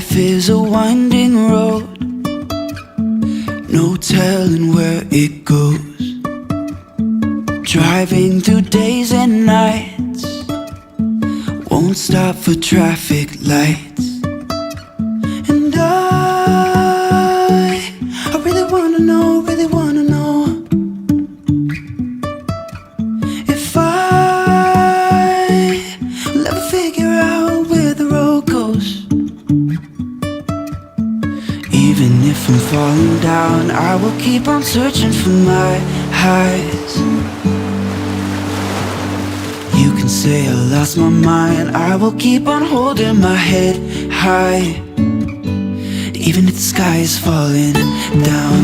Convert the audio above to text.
Life is a winding road, no telling where it goes. Driving through days and nights, won't stop for traffic lights. And I really wanna know, if I'll ever figure out where the road goes. Even if I'm falling down, I will keep on searching for my highs. You can say I lost my mind, I will keep on holding my head high. Even if the sky is falling down,